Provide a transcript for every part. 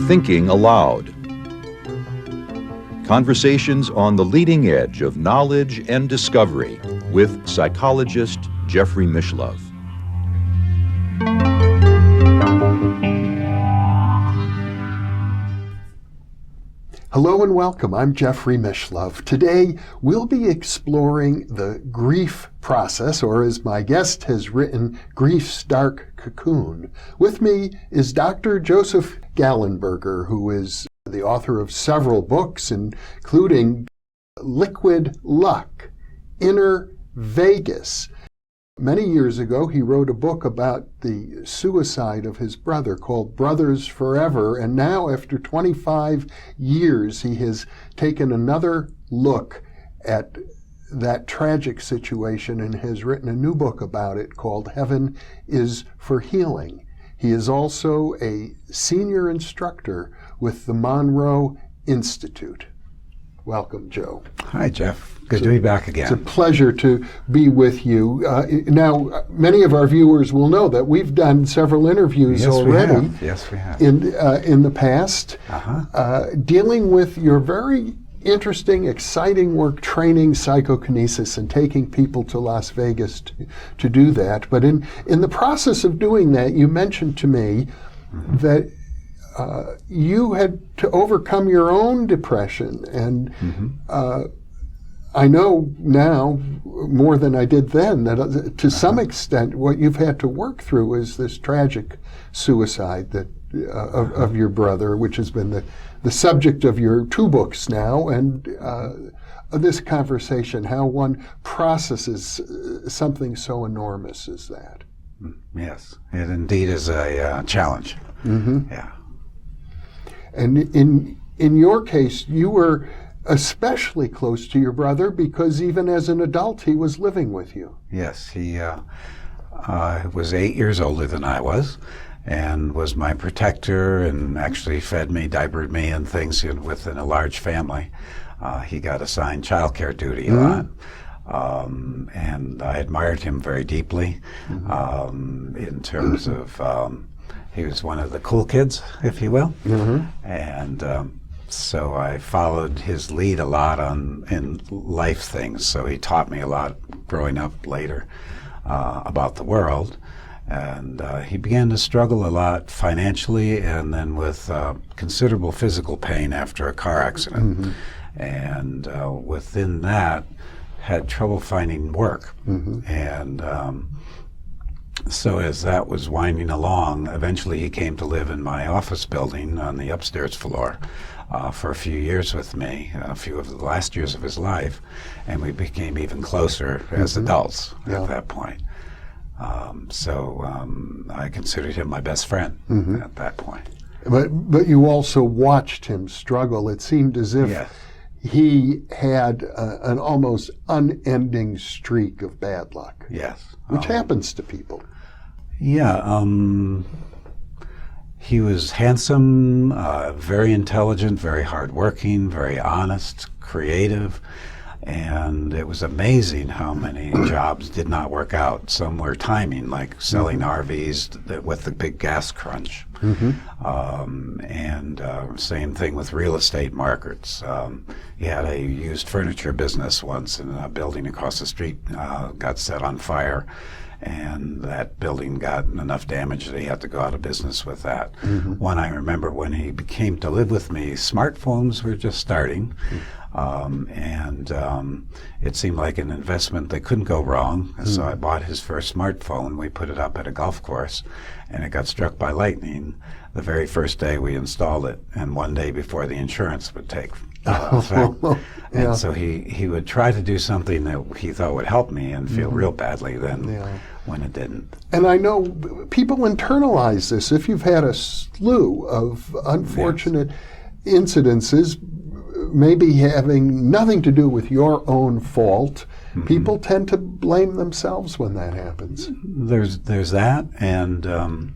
Thinking Aloud. Conversations on the leading edge of knowledge and discovery with psychologist Jeffrey Mishlove. Hello and welcome. I'm Jeffrey Mishlove. Today we'll be exploring the grief process, or as my guest has written, grief's dark cocoon. With me is Dr. Joseph Gallenberger, who is the author of several books, including Liquid Luck, Inner Vegas. Many years ago, he wrote a book about the suicide of his brother called Brothers Forever, and now after 25 years, he has taken another look at that tragic situation and has written a new book about it called Heaven is for Healing. He is also a senior instructor with the Monroe Institute. Welcome, Joe. Hi, Jeff. Good to be back again. It's a pleasure to be with you. Now, many of our viewers will know that we've done several interviews already. Yes, we have. In the past, dealing with your very interesting, exciting work training psychokinesis and taking people to Las Vegas to do that. But in the process of doing that, you mentioned to me that you had to overcome your own depression, and I know now more than I did then that to some extent what you've had to work through is this tragic suicide that of your brother, which has been the subject of your two books now, and this conversation, how one processes something so enormous as that. Yes, it indeed is a challenge. Yeah. And in your case, you were especially close to your brother because even as an adult, he was living with you. Yes, he was 8 years older than I was and was my protector and actually fed me, diapered me, and things within a large family. He got assigned childcare duty a lot. And I admired him very deeply in terms of he was one of the cool kids, if you will. And so I followed his lead a lot in life things. So he taught me a lot growing up later about the world. And he began to struggle a lot financially and then with considerable physical pain after a car accident. And within that, had trouble finding work. And so as that was winding along, eventually he came to live in my office building on the upstairs floor for a few years with me, a few of the last years of his life, and we became even closer as adults at that point. So I considered him my best friend at that point. But you also watched him struggle. It seemed as if he had an almost unending streak of bad luck. Yes. Which happens to people. Yeah. He was handsome, very intelligent, very hardworking, very honest, creative, and it was amazing how many jobs did not work out. Some were timing, like selling RVs with the big gas crunch. And same thing with real estate markets. He had a used furniture business once, and a building across the street got set on fire. And that building got enough damage that he had to go out of business with that. One, I remember when he came to live with me, smartphones were just starting. And it seemed like an investment that couldn't go wrong. So I bought his first smartphone. We put it up at a golf course, and it got struck by lightning the very first day we installed it, and one day before the insurance would take effect. And so he would try to do something that he thought would help me and feel real badly then when it didn't. And I know people internalize this. If you've had a slew of unfortunate incidences, maybe having nothing to do with your own fault, people tend to blame themselves when that happens. There's that, and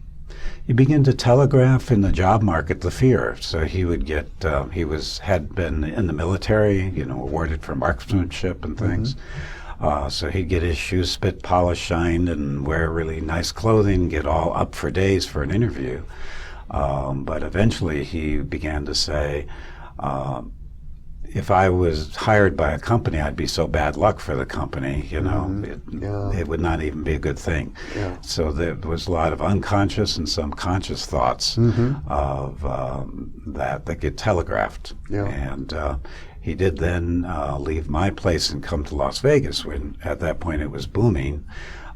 you begin to telegraph in the job market the fear. So he would get, had been in the military, awarded for marksmanship and things. So he'd get his shoes spit polished, shined, and wear really nice clothing, get all up for days for an interview. But eventually he began to say, if I was hired by a company, I'd be so bad luck for the company, you know, it would not even be a good thing. Yeah. So there was a lot of unconscious and some conscious thoughts of that get telegraphed. Yeah. And he did then leave my place and come to Las Vegas when at that point it was booming.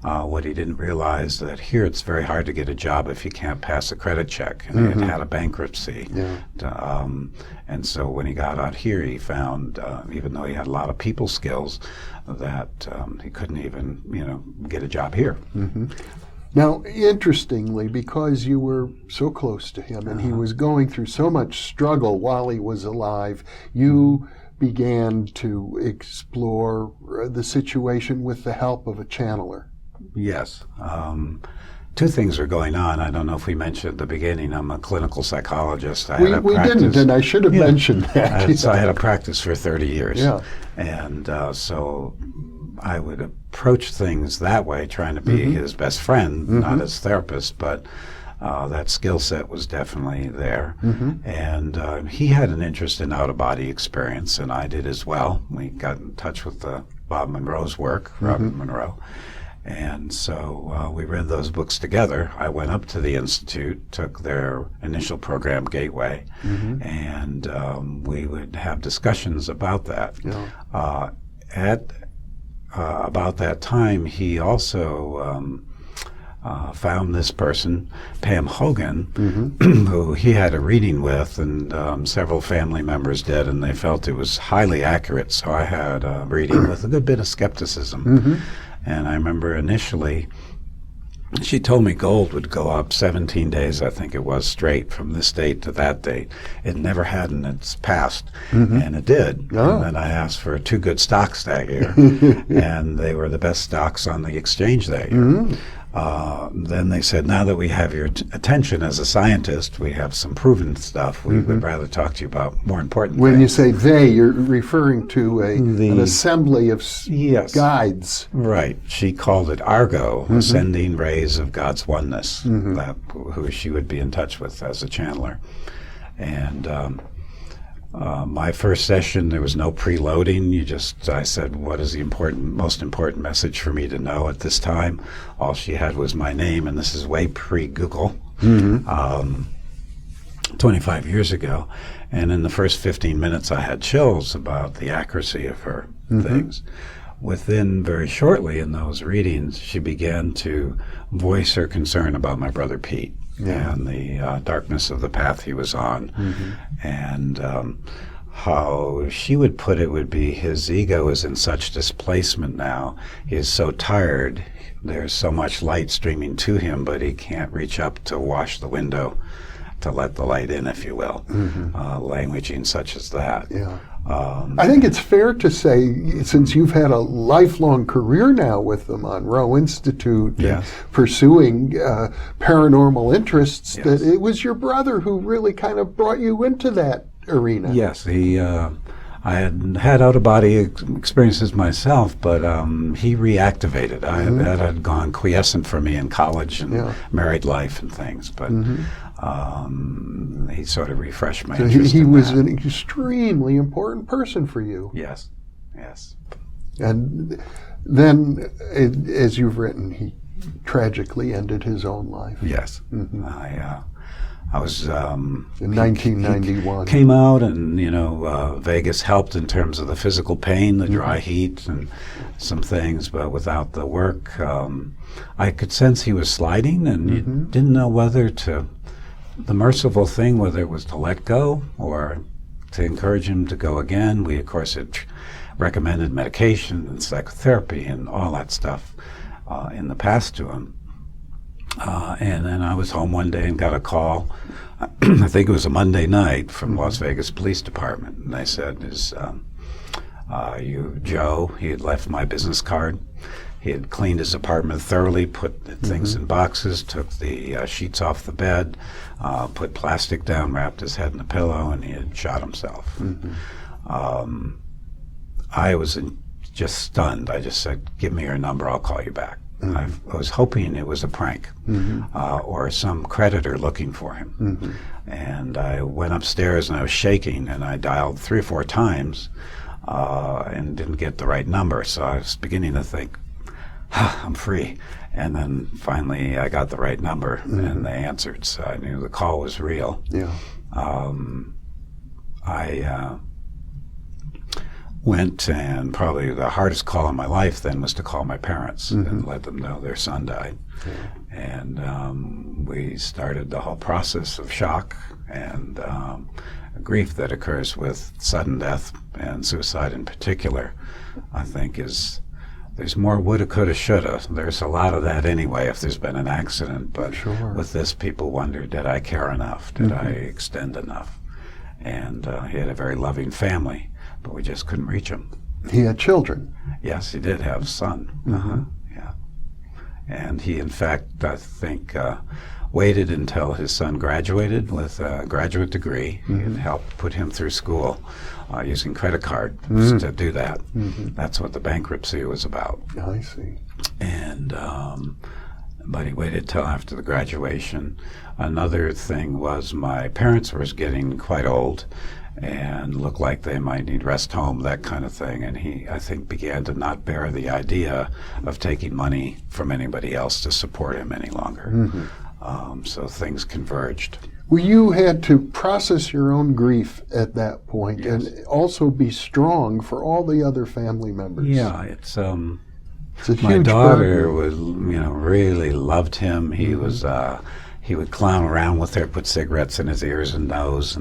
What he didn't realize that here it's very hard to get a job if you can't pass a credit check, and he had a bankruptcy. Yeah. And so when he got out here, he found, even though he had a lot of people skills, that he couldn't even, get a job here. Now, interestingly, because you were so close to him and he was going through so much struggle while he was alive, you began to explore the situation with the help of a channeler. Yes. Two things are going on. I don't know if we mentioned at the beginning, I'm a clinical psychologist. We didn't, and I should have mentioned that. So I had a practice for 30 years. Yeah. And so I would approach things that way, trying to be his best friend, not his therapist, but that skill set was definitely there. And he had an interest in out-of-body experience, and I did as well. We got in touch with Bob Monroe's work, Robert Monroe. And so we read those books together. I went up to the Institute, took their initial program, Gateway, and we would have discussions about that. Yeah. About that time, he also found this person, Pam Hogan, who he had a reading with, and several family members did, and they felt it was highly accurate. So I had a reading with a good bit of skepticism. And I remember initially, she told me gold would go up 17 days, I think it was, straight from this date to that date. It never had in its past, and it did. Oh. And then I asked for 2 good stocks that year, and they were the best stocks on the exchange that year. Then they said, now that we have your attention as a scientist, we have some proven stuff. We would rather talk to you about more important When things. you say they, you're referring to an assembly of guides. Right. She called it Argo, Ascending Rays of God's Oneness, who she would be in touch with as a channeler. And my first session, there was no preloading. I said, what is the most important message for me to know at this time? All she had was my name, and this is way pre-Google, 25 years ago. And in the first 15 minutes, I had chills about the accuracy of her things. Within very shortly in those readings, she began to voice her concern about my brother Pete. And the darkness of the path he was on. And how she would put it would be his ego is in such displacement now. He is so tired. There's so much light streaming to him, but he can't reach up to wash the window to let the light in, if you will. Languaging such as that. Yeah. I think it's fair to say, since you've had a lifelong career now with the Monroe Institute, pursuing paranormal interests, that it was your brother who really kind of brought you into that arena. Yes, I had out-of-body experiences myself, but he reactivated. That had gone quiescent for me in college and married life and things, but he sort of refreshed my interest. He was an extremely important person for you. Yes. And then, as you've written, he tragically ended his own life. Yes. I was in 1991. Came out, and Vegas helped in terms of the physical pain, the dry heat, and some things. But without the work, I could sense he was sliding, and you didn't know whether to. The merciful thing, whether it was to let go or to encourage him to go again. We, of course, had recommended medication and psychotherapy and all that stuff in the past to him. And then I was home one day and got a call, I think it was a Monday night, from Las Vegas Police Department. And they said, is you Joe? He had left my business card. He had cleaned his apartment thoroughly, put things in boxes, took the sheets off the bed, put plastic down, wrapped his head in a pillow, and he had shot himself. I was just stunned. I just said, "Give me your number, I'll call you back." I was hoping it was a prank or some creditor looking for him. And I went upstairs and I was shaking, and I dialed 3 or 4 times and didn't get the right number. So I was beginning to think, I'm free. And then finally I got the right number and they answered. So I knew the call was real. Yeah. I went, and probably the hardest call in my life then was to call my parents and let them know their son died. And we started the whole process of shock and grief that occurs with sudden death and suicide in particular. I think there's more woulda, coulda, shoulda. There's a lot of that anyway if there's been an accident, but with this, people wonder, did I care enough? Did I extend enough? And he had a very loving family, but we just couldn't reach him. He had children. Yes, he did have a son. Yeah. And he, in fact, I think, waited until his son graduated with a graduate degree. He had helped put him through school using credit cards to do that. That's what the bankruptcy was about. I see. And but he waited till after the graduation. Another thing was my parents were getting quite old and looked like they might need rest home, that kind of thing. And he, I think, began to not bear the idea of taking money from anybody else to support him any longer. So things converged. Well, you had to process your own grief at that point and also be strong for all the other family members. Yeah, it's a my daughter was, really loved him. He was, he would clown around with her, put cigarettes in his ears and nose,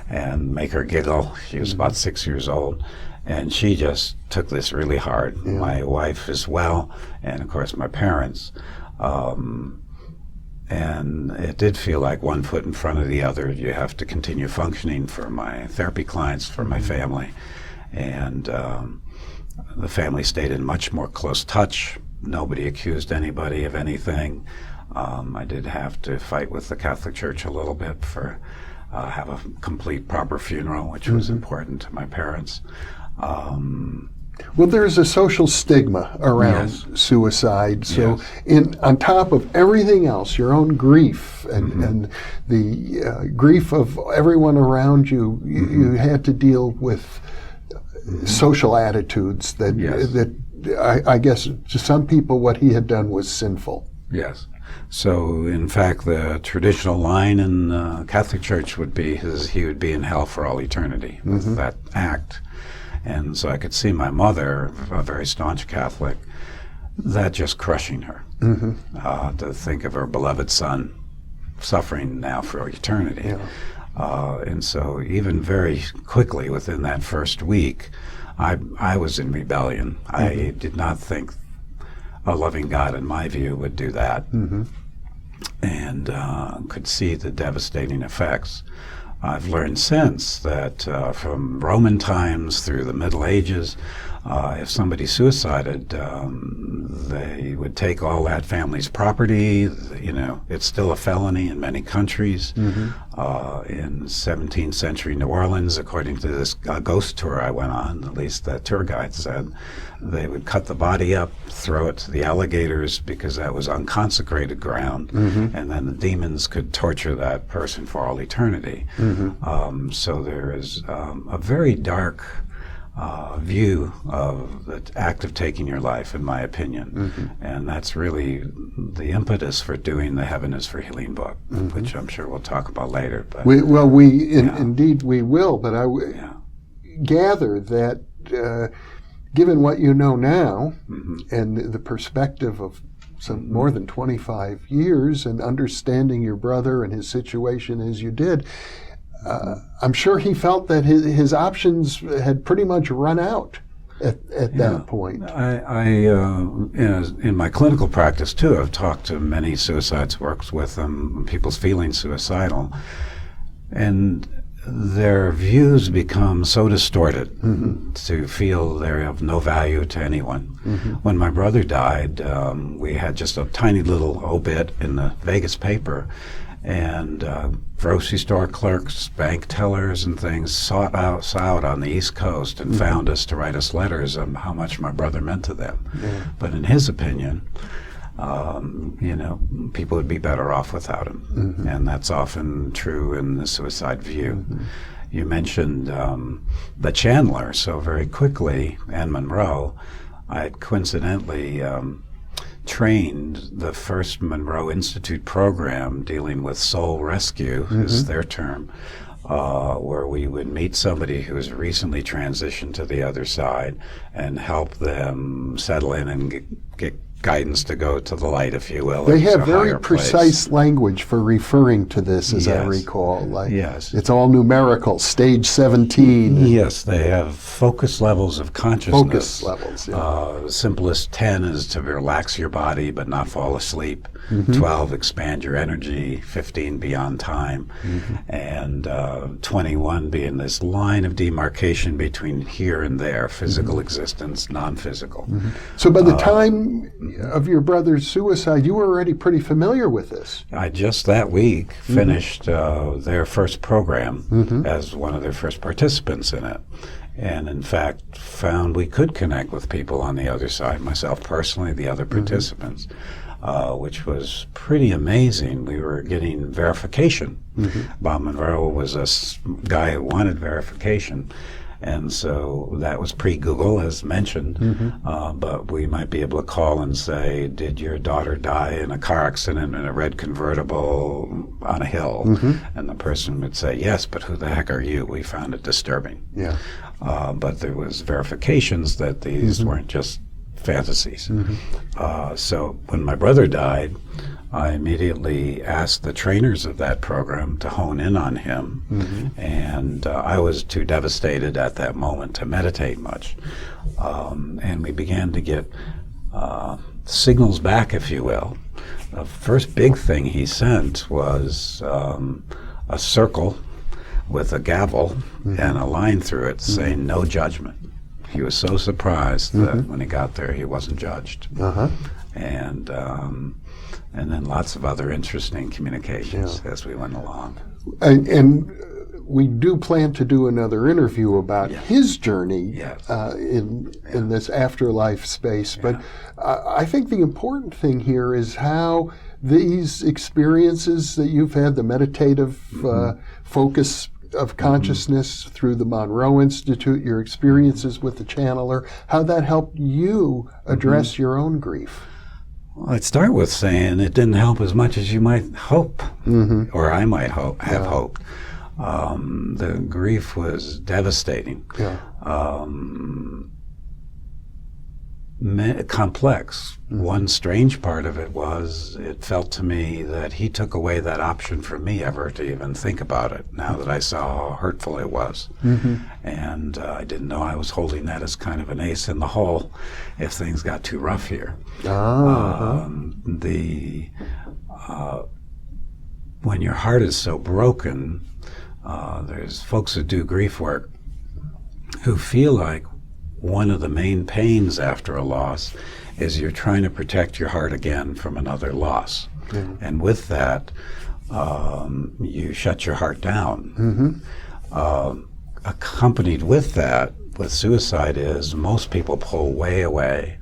and make her giggle. She was about 6 years old, and she just took this really hard. My wife as well, and of course my parents. And it did feel like one foot in front of the other. You have to continue functioning for my therapy clients, for my family, and the family stayed in much more close touch. Nobody accused anybody of anything. I did have to fight with the Catholic Church a little bit for have a complete proper funeral, which was important to my parents. Well, there's a social stigma around suicide. So, on top of everything else, your own grief and the grief of everyone around you, you had to deal with social attitudes that I guess to some people what he had done was sinful. Yes. So, in fact, the traditional line in the Catholic Church would be he would be in hell for all eternity with that act. And so I could see my mother, a very staunch Catholic, that just crushing her, to think of her beloved son suffering now for eternity. And so even very quickly within that first week, I was in rebellion. I did not think a loving God, in my view, would do that, and could see the devastating effects. I've learned since that from Roman times through the Middle Ages, if somebody suicided, they would take all that family's property. It's still a felony in many countries. In 17th century New Orleans, according to this ghost tour I went on, at least the tour guide said, they would cut the body up, throw it to the alligators because that was unconsecrated ground, and then the demons could torture that person for all eternity. So there is a very dark view of the act of taking your life, in my opinion. And that's really the impetus for doing the Heaven is for Healing book, which I'm sure we'll talk about later. But indeed we will, but I gather that given what you know now and the perspective of some more than 25 years and understanding your brother and his situation as you did, I'm sure he felt that his options had pretty much run out at that point. I in my clinical practice too, I've talked to many suicides, worked with them, people feeling suicidal, and their views become so distorted to feel they're of no value to anyone. When my brother died, we had just a tiny little obit in the Vegas paper, And grocery store clerks, bank tellers and things sought us out on the East Coast and found us to write us letters on how much my brother meant to them. Yeah. But in his opinion, people would be better off without him. And that's often true in the suicide view. You mentioned the Chandler, so very quickly, and Monroe, I coincidentally trained the first Monroe Institute program dealing with soul rescue, is their term, where we would meet somebody who has recently transitioned to the other side and help them settle in and get guidance to go to the light, if you will. They It's have a very higher precise place. language for referring to this, as I Yes. recall. Like, Yes. it's all numerical, stage 17. Yes, they have focus levels of consciousness. Focus levels, yeah. The simplest 10 is to relax your body but not fall asleep. 12, expand your energy. 15, beyond time. And 21 being this line of demarcation between here and there, physical existence, non-physical. So by the time of your brother's suicide, you were already pretty familiar with this. I just that week finished their first program as one of their first participants in it. And in fact, found we could connect with people on the other side, myself personally, the other participants, which was pretty amazing. We were getting verification. Bob Monroe was a guy who wanted verification. And so that was pre-Google, as mentioned, but we might be able to call and say, did your daughter die in a car accident in a red convertible on a hill? And the person would say, yes, but who the heck are you? We found it disturbing. Yeah. But there was verifications that these weren't just fantasies. So when my brother died, I immediately asked the trainers of that program to hone in on him, and I was too devastated at that moment to meditate much. And we began to get signals back, if you will. The first big thing he sent was a circle with a gavel and a line through it saying no judgment. He was so surprised that when he got there he wasn't judged. And then lots of other interesting communications as we went along. And we do plan to do another interview about his journey in this afterlife space. But I think the important thing here is how these experiences that you've had, the meditative focus of consciousness through the Monroe Institute, your experiences with the channeler, how that helped you address your own grief. Well, I'd start with saying it didn't help as much as you might hope, or I might have hoped. The grief was devastating, complex. One strange part of it was it felt to me that he took away that option from me ever to even think about it, now that I saw how hurtful it was. And I didn't know I was holding that as kind of an ace in the hole if things got too rough here. When your heart is so broken, there's folks who do grief work who feel like one of the main pains after a loss is you're trying to protect your heart again from another loss. And with that, you shut your heart down. Accompanied with that, with suicide, is most people pull way away.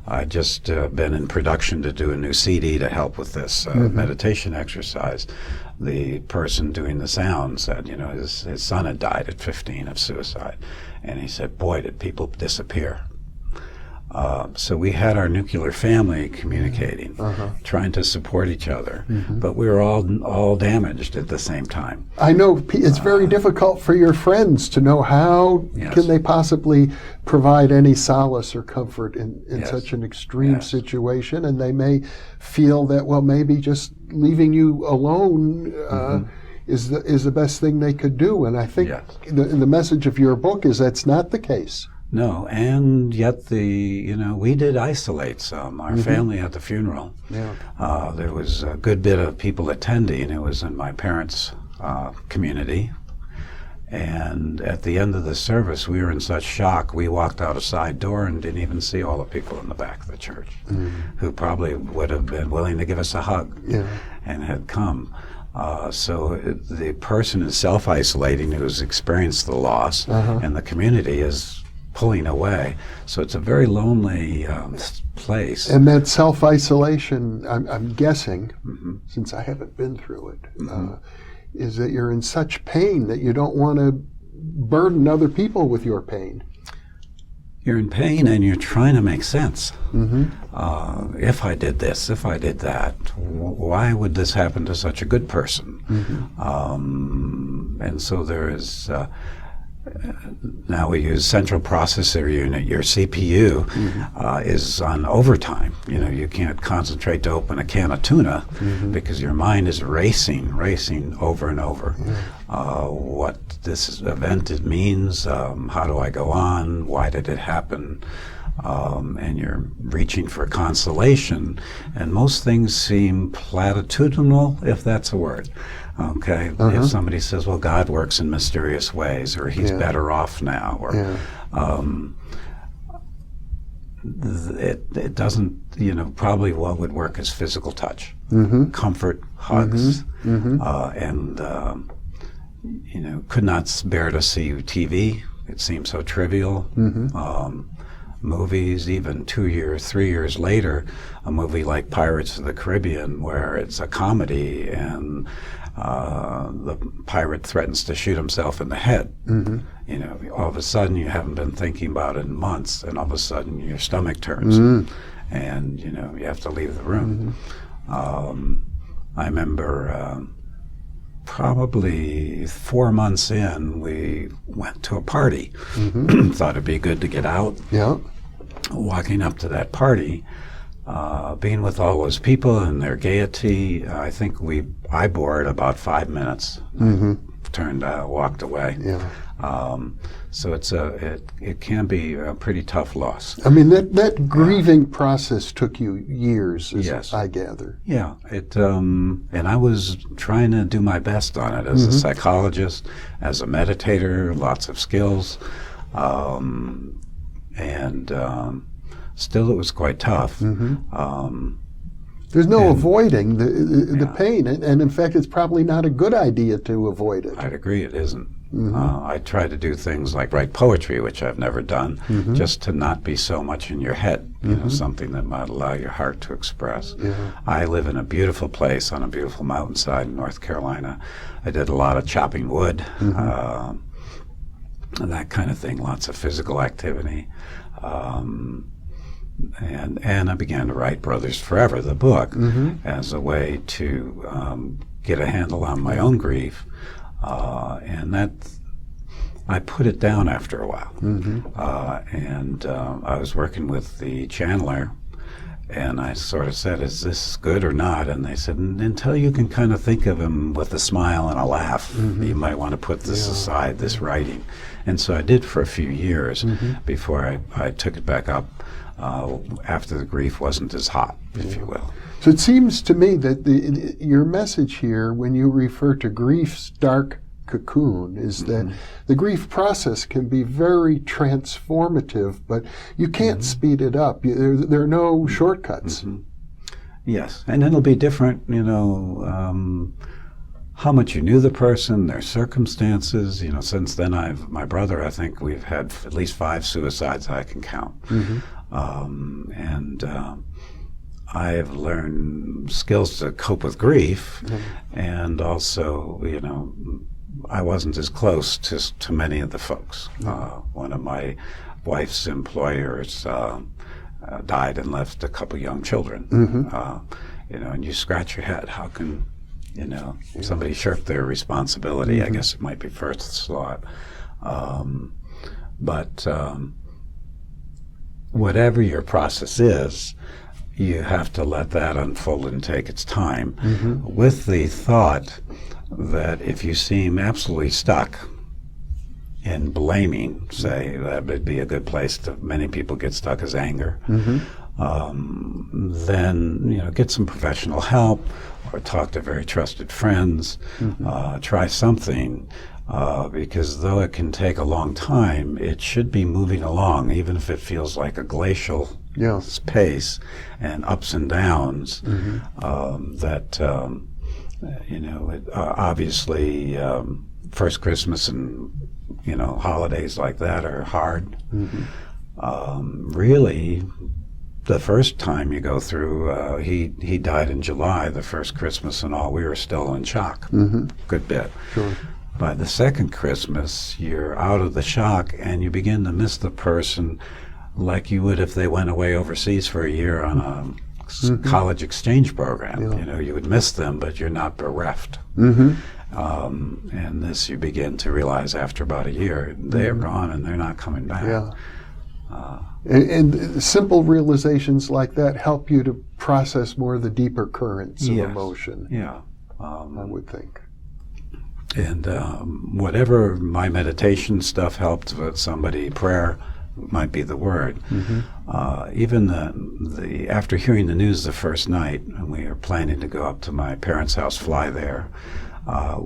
I just been in production to do a new CD to help with this meditation exercise. The person doing the sound said, his son had died at 15 of suicide. And he said, boy, did people disappear. So we had our nuclear family communicating, trying to support each other, but we were all damaged at the same time. I know it's very difficult for your friends to know how can they possibly provide any solace or comfort in such an extreme situation, and they may feel that, well, maybe just leaving you alone is the best thing they could do. And I think the message of your book is that's not the case. No, and yet we did isolate some. Our family at the funeral, there was a good bit of people attending. It was in my parents' community, And at the end of the service, we were in such shock, we walked out a side door and didn't even see all the people in the back of the church who probably would have been willing to give us a hug and had come. So the person is self-isolating who's experienced the loss, and the community is pulling away. So it's a very lonely place. And that self-isolation, I'm guessing, since I haven't been through it, is that you're in such pain that you don't want to burden other people with your pain. You're in pain and you're trying to make sense. If I did this, if I did that, why would this happen to such a good person? And so there is, now we use central processor unit. Your CPU is on overtime. You know, you can't concentrate to open a can of tuna because your mind is racing over and over. What this event it means, how do I go on, why did it happen? And you're reaching for consolation, and most things seem platitudinal, if that's a word. Okay, if somebody says, well, God works in mysterious ways, or he's better off now, or it doesn't, you know, probably what would work is physical touch, comfort, hugs, and, you know, could not bear to see TV. It seems so trivial. Movies, even 2 years, 3 years later, a movie like Pirates of the Caribbean, where it's a comedy and the pirate threatens to shoot himself in the head. You know, all of a sudden you haven't been thinking about it in months, and all of a sudden your stomach turns, and you know you have to leave the room. I remember probably 4 months in, we went to a party. Thought it'd be good to get out. Walking up to that party, being with all those people and their gaiety, I think I bore it about 5 minutes. Turned, walked away. So it can be a pretty tough loss. I mean, that grieving process took you years, as I gather. Yeah, and I was trying to do my best on it as a psychologist, as a meditator, lots of skills, and still it was quite tough. There's no avoiding the pain, and in fact, it's probably not a good idea to avoid it. I'd agree it isn't. I try to do things like write poetry, which I've never done, just to not be so much in your head, you know, something that might allow your heart to express. I live in a beautiful place on a beautiful mountainside in North Carolina. I did a lot of chopping wood, and that kind of thing, lots of physical activity. And I began to write Brothers Forever, the book, as a way to get a handle on my own grief. And that, I put it down after a while. And I was working with the channeler, and I sort of said, is this good or not? And they said, until you can kind of think of him with a smile and a laugh, you might want to put this aside, this writing. And so I did for a few years before I took it back up after the grief wasn't as hot, if you will. So it seems to me that your message here, when you refer to grief's dark cocoon, is that the grief process can be very transformative, but you can't speed it up. There are no shortcuts. Yes, and it'll be different, you know, how much you knew the person, their circumstances. You know, since then, my brother, I think we've had at least 5 suicides I can count. And I've learned skills to cope with grief, and also, you know, I wasn't as close to many of the folks. One of my wife's employers died and left a couple young children. You know, and you scratch your head. How can, you know, somebody shirk their responsibility? I guess it might be first thought. But whatever your process is, you have to let that unfold and take its time, with the thought that if you seem absolutely stuck in blaming, say, that would be a good place to, many people get stuck as anger, then, you know, get some professional help or talk to very trusted friends, try something. because though it can take a long time, it should be moving along, even if it feels like a glacial pace and ups and downs. Obviously, first Christmas and holidays like that are hard. Really, the first time you go through, he died in July, the first Christmas and all, we were still in shock, good bit. Sure. By the second Christmas, you're out of the shock and you begin to miss the person like you would if they went away overseas for a year on a college exchange program. You would miss them, but you're not bereft. And this you begin to realize after about a year, they are gone and they're not coming back. And simple realizations like that help you to process more of the deeper currents of emotion. I would think. And whatever my meditation stuff helped with somebody, prayer might be the word. Even the after hearing the news the first night, and we were planning to go up to my parents' house, fly there,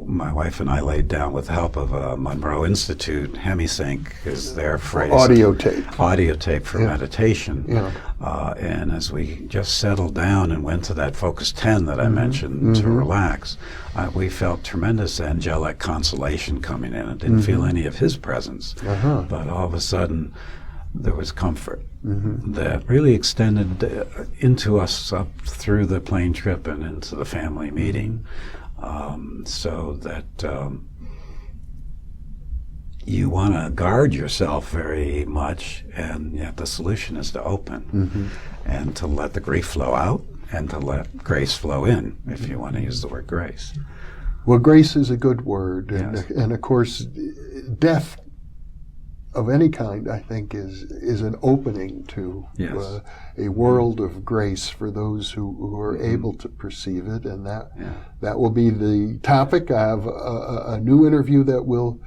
my wife and I laid down with the help of a Monroe Institute, hemisync is their phrase. Audio tape. Audio tape for meditation. And as we just settled down and went to that Focus 10 that I mentioned to relax, we felt tremendous angelic consolation coming in. I didn't feel any of his presence, but all of a sudden there was comfort that really extended into us up through the plane trip and into the family meeting. So that you want to guard yourself very much, and yet the solution is to open and to let the grief flow out and to let grace flow in, if you want to use the word grace. Well, grace is a good word, and of course, death of any kind, I think, is an opening to a world of grace for those who are able to perceive it, and that will be the topic. I have a new interview that we'll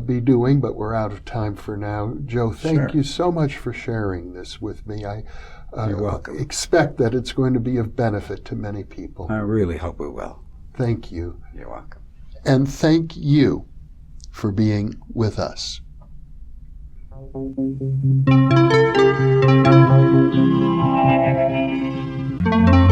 be doing, but we're out of time for now. Joe, thank you so much for sharing this with me. You're welcome. Expect that it's going to be of benefit to many people. I really hope it will. Thank you. You're welcome. And thank you for being with us. Thank you.